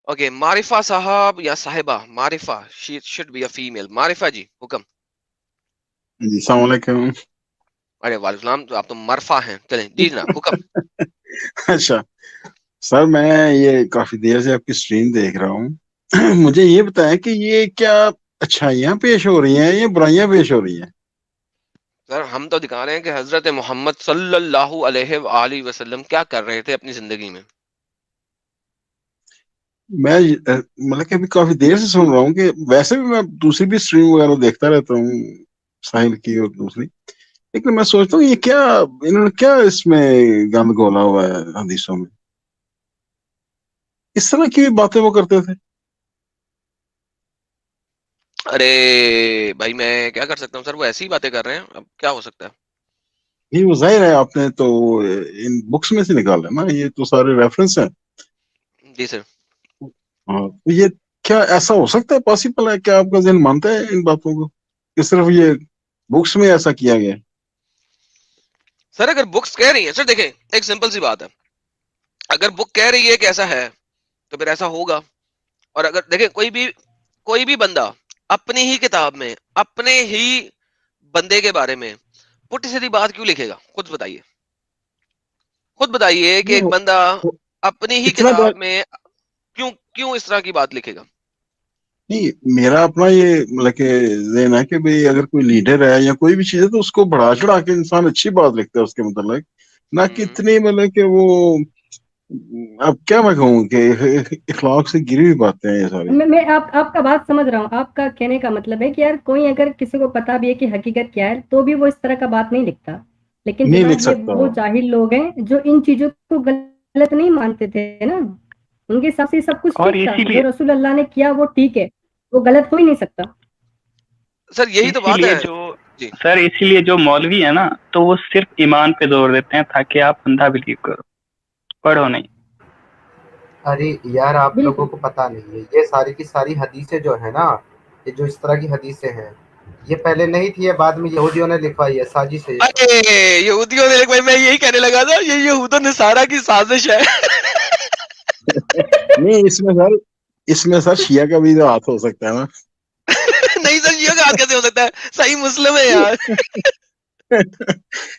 Okay معرفہ صاحب یا صاحبہ، معرفہ she should be a female. معرفہ جی حکم. جی السلام علیکم. ارے وعلیکم السلام، تو آپ تو مرفا ہیں. چلیں جی جناب حکم. اچھا سر، میں یہ کافی دیر سے آپ کی اسٹریم دیکھ رہا ہوں. مجھے یہ بتائیں کہ یہ کیا اچھائیاں پیش ہو رہی ہیں یا برائیاں پیش ہو رہی ہیں؟ سر ہم تو دکھا رہے ہیں کہ حضرت محمد صلی اللہ علیہ وآلہ وسلم کیا کر رہے تھے اپنی زندگی میں. میں مطلب کہ ابھی کافی دیر سے سن رہا ہوں کہ ویسے بھی میں دوسری بھی اسٹریم وغیرہ دیکھتا رہتا ہوں، ساحل کی اور دوسری، لیکن میں سوچتا ہوں یہ کیا انہوں نے کیا اس میں گند گھولا ہوا ہے حدیثوں میں، اس طرح کی باتیں وہ کرتے تھے. ارے بھائی میں کیا کر سکتا ہوں سر، وہ ایسی ہی باتیں کر رہے ہیں، اب کیا ہو سکتا ہے. نہیں وہ ظاہر ہے آپ نے تو ان بکس میں سے نکالا نا، یہ تو سارے ریفرنس ہیں. جی سر. ہاں تو یہ کیا ایسا ہو سکتا ہے، پاسبل ہے؟ کیا آپ کا ذہن مانتا ہے ان باتوں کو کہ صرف یہ بکس میں ایسا کیا گیا ہے؟ سر اگر بکس کہہ رہی ہیں، سر دیکھیں ایک سمپل سی بات ہے، اگر بک کہہ رہی ہے کہ ایسا ہے تو پھر ایسا ہوگا. اور اگر دیکھیں کوئی بھی بندہ اپنی ہی کتاب میں اپنے ہی بندے کے بارے میں پٹی سیدھی بات کیوں لکھے گا؟ خود بتائیے کہ نہیں ایک بندہ اپنی ہی اتنا بڑا کتاب میں کیوں اس طرح کی بات لکھے گا. نہیں، میرا اپنا یہ مطلب کہ ذہن ہے کہ بھئی اگر کوئی لیڈر ہے یا کوئی بھی چیز ہے تو اس کو بڑھا چڑھا کے انسان اچھی بات لکھتا ہے اس کے متعلق، نہ کہ اتنی مطلب کہ وہ، اب کیا میں کہوں کہ اخلاق سے گری ہوئی باتیں ہیں یہ ساری. میں آپ کا بات سمجھ رہا ہوں. آپ کا کہنے کا مطلب ہے کہ یار کوئی اگر کسی کو پتا بھی ہے کہ حقیقت کیا ہے تو بھی وہ اس طرح کا بات نہیں لکھتا. لیکن نہیں لکھ جناب یہ سکتا. وہ جاہل لوگ ہیں جو ان چیزوں کو غلط نہیں مانتے تھے نا، ان کے حساب سے سب کچھ اور ٹھیک تھا. اسی لیے جو رسول اللہ نے کیا وہ ٹھیک ہے، وہ غلط ہو ہی نہیں سکتا. سر یہی تو بات ہے جی. اسی لیے جو مولوی ہے نا تو وہ صرف ایمان پہ زور دیتے ہیں تاکہ آپ اندھا بلیو کرو، پڑھو نہیں. ارے یار آپ بالکل. لوگوں کو پتا نہیں ہے، یہ ساری کی ساری حدیثیں جو ہے نا، یہ جو اس طرح کی حدیثیں ہیں یہ پہلے نہیں تھی، یہ بعد میں یہودیوں نے لکھوائی ہے، سازش ہے یہ سب. ارے یہودیوں نے، بھائی میں یہی کہنے لگا تھا یہ یہود و نصارہ کی سازش ہے. نہیں اس میں سر شیعہ کا بھی تو ہاتھ ہو سکتا ہے نا. نہیں سر یہ بات کیسے ہو سکتا ہے؟ صحیح مسلم ہے یار.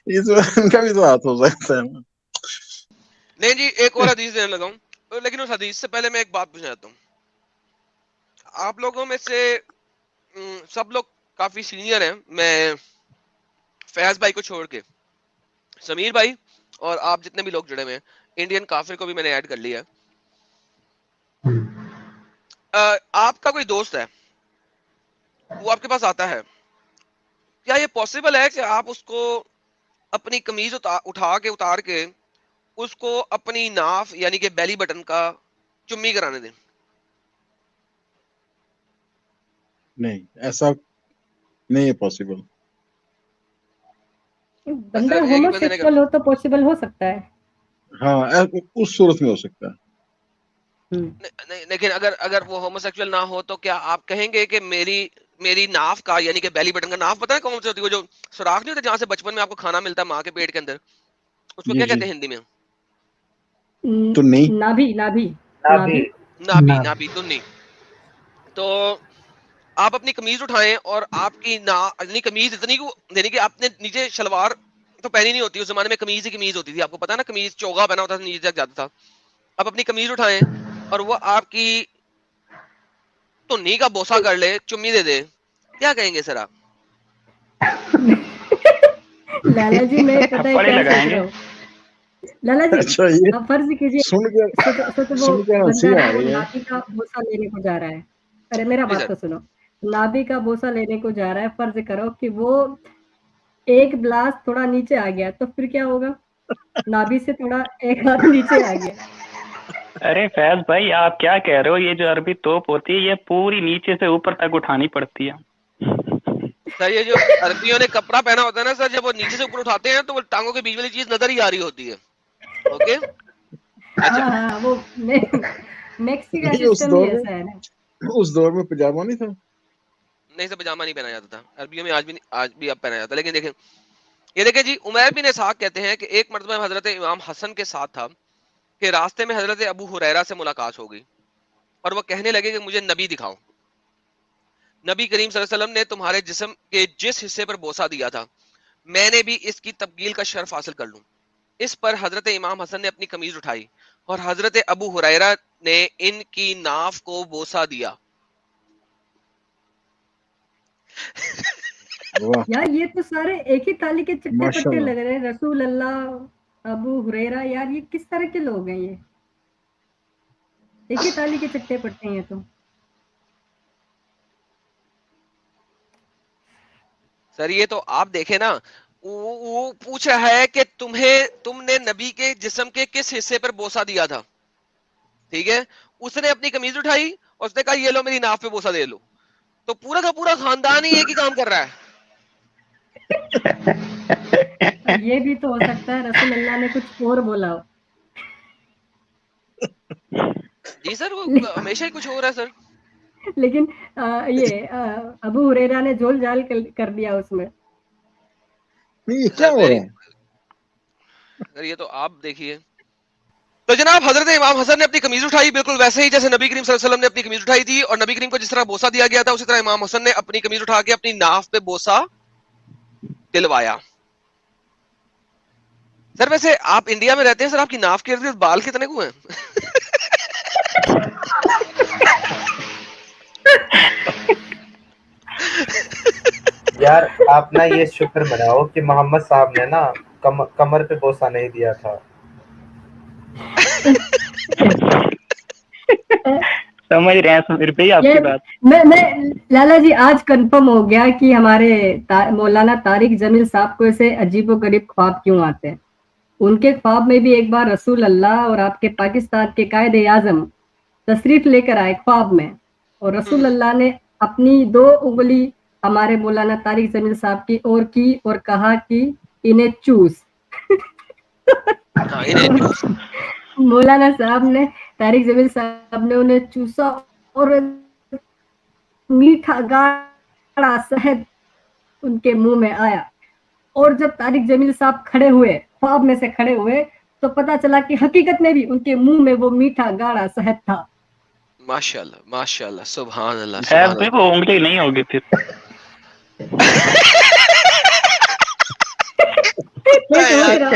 اس میں ان کا بھی تو ہاتھ ہو سکتا ہے نا. نہیں جی ایک اور حدیث دینے لگا ہوں، لیکن اس حدیث سے پہلے میں ایک بات پوچھنا چاہتا ہوں. آپ لوگوں میں سے سب لوگ کافی سینئر ہیں، میں فیاض بھائی کو چھوڑ کے سمیر بھائی اور آپ جتنے بھی لوگ جڑے ہوئے ہیں، انڈین کافر کو بھی میں نے ایڈ کر لیا. آپ کا کوئی دوست ہے، وہ آپ کے پاس آتا ہے، کیا یہ پاسبل ہے کہ آپ اس کو اپنی قمیض اتار کے اس کو اپنی ناف یعنی کہ بیلی بٹن کا چمی کرانے دیں؟ نہیں ایسا نہیں ہے پاسبل. بندہ صرف ایک ہی بندے نے ہوموسیکسول ہو تو پاسبل ہو سکتا ہے. ہاں اس صورت میں ہو سکتا ہے. لیکن اگر وہ ہومو سیکچوئل نہ ہو تو کیا آپ کہیں گے کہ میری ناف کا یعنی کہ بیلی بٹن کا، ناف پتہ ہے کون سی ہوتی ہے؟ وہ جو سوراخ نہیں ہوتا جہاں سے بچپن میں آپ کو کھانا ملتا ہے ماں کے پیٹ کے اندر، اس کو جی کیا جی کہتے ہیں ہندی میں؟ تو نہیں. نابھی. نابی تو نہیں. تو آپ اپنی قمیض اٹھائیں اور آپ کی یعنی قمیض اتنی کو، یعنی کہ آپ نے نیچے شلوار تو پہنی نہیں ہوتی، اس زمانے میں قمیض ہی قمیض ہوتی تھی، آپ کو پتا نا، قمیض چوگا پہنا ہوتا تھا نیچے تک جاتا تھا. آپ اپنی قمیض اٹھائیں اور وہ آپ کی تنی کا بوسا کر لے، چمی دے دے، کیا کہیں گے سر آپ؟ لالا جی میں پتہ ہے تھپڑ ہی کیا لگائیں سوچ گے. رہا ہوں. لالا جی اچھا یہ آپ فرض کیجیے، سن کے سوچو وہ سن کے بندہ ہنسی ہے آ وہ رہی ہے. نابی کا بوسا لینے کو جا رہا ہے. ارے میرا جی بات سر. تو سنو. نابی کا بوسا لینے کو جا رہا ہے، فرض کرو کہ وہ ایک گلاس تھوڑا نیچے آ گیا تو پھر کیا ہوگا؟ نابی سے تھوڑا ایک ہاتھ نیچے آ گیا. ارے فیض بھائی آپ کیا کہہ رہے ہو؟ یہ جو عربی توپ ہوتی ہے یہ پوری نیچے سے اوپر تک اٹھانی پڑتی ہے. سر یہ جو عربیوں نے کپڑا پہنا ہوتا ہے نا سر، جب وہ نیچے سے اوپر اٹھاتے ہیں تو وہ ٹانگوں کے بیچ والی چیز نظر ہی آ رہی ہوتی ہے. اوکے اچھا. ہاں وہ میکسی کا نہیں سسٹم ہی ایسا ہے نا. اس دور میں پجامہ نہیں تھا. نہیں سر پجامہ نہیں پہنا جاتا تھا عربیوں میں، آج بھی اب پہنا جاتا ہے. لیکن دیکھیں یہ دیکھیں جی، عمیر بن اسحاق کہتے ہیں کہ ایک مرتبہ حضرت امام حسن کے ساتھ تھا کہ راستے میں حضرت ابو ہریرہ سے ملاقات ہو گئی. اور وہ کہنے لگے کہ مجھے نبی دکھاؤ. نبی کریم صلی اللہ علیہ وسلم نے تمہارے جسم کے جس حصے پر بوسہ دیا تھا میں نے بھی اس کی تبدیل کا شرف حاصل کر لوں. اس پر حضرت امام حسن نے اپنی قمیض اٹھائی اور حضرت ابو ہریرہ نے ان کی ناف کو بوسہ دیا. یار یہ تو سارے ایک ہی تالی کے چٹے ماشاء پٹے اللہ. لگ رہے ہیں. رسول اللہ, ابو ہریرہ, یار یہ کس طرح کے لوگ ہیں؟ یہ ایک ہی تالی کے چٹے پٹے ہیں. تو سر یہ تو آپ دیکھیں نا, وہ پوچھ رہا ہے کہ تم نے نبی کے جسم کے کس حصے پر بوسہ دیا تھا, ٹھیک ہے. اس نے اپنی قمیض اٹھائی اور اس نے کہا یہ لو میری ناف پہ بوسہ دے لو. تو پورا کا پورا خاندان ہی ایک ہی کام کر رہا ہے. یہ بھی تو ہو سکتا ہے رسول اللہ نے کچھ اور بولا ہو. جی سر, وہ ہمیشہ ہی کچھ ہو رہا ہے سر. لیکن یہ ابو ہریرہ نے جول جال کر دیا اس میں. یہ کیا ہو رہا ہے؟ سر یہ تو آپ دیکھیے. تو جناب حضرت امام حسن نے اپنی قمیض اٹھائی بالکل ویسے ہی جیسے نبی کریم صلی اللہ علیہ وسلم نے اپنی قمیض اٹھائی تھی, اور نبی کریم کو جس طرح بوسہ دیا گیا تھا اسی طرح امام حسن نے اپنی قمیض اٹھا کے اپنی ناف پہ بوسہ دلوایا. سر ویسے آپ انڈیا میں رہتے ہیں سر, آپ کی ناف کے ارد گرد بال کتنے کو ہیں؟ یار آپ نا یہ شکر مناؤ کہ محمد صاحب نے نا کمر پہ بوسہ نہیں دیا تھا. سمجھ رہے ہیں سمیر بھائی آپ کی بات. میں لالا جی آج کنفرم ہو گیا کہ ہمارے مولانا طارق جمیل صاحب کو ایسے عجیب و غریب خواب کیوں آتے ہیں. ان کے خواب میں بھی ایک بار رسول اللہ اور آپ کے پاکستان کے قائد اعظم تشریف لے کر آئے خواب میں, اور رسول اللہ نے اپنی 2 انگلی ہمارے مولانا طارق جمیل صاحب کی اور کہا کہ انہیں چوس. مولانا صاحب نے طارق جمیل صاحب نے انہیں چوسا اور میٹھا گاڑا شہد ان کے منہ میں آیا. اور جب طارق جمیل صاحب کھڑے ہوئے, خواب میں سے کھڑے ہوئے, تو پتا چلا کہ حقیقت میں بھی ان کے منہ میں وہ میٹھا گاڑا شہد تھا. ماشاءاللہ ماشاءاللہ سبحان اللہ فیض سبحان بھائی اللہ. وہ انگلی نہیں ہوگی پھر. میں سوچ رہا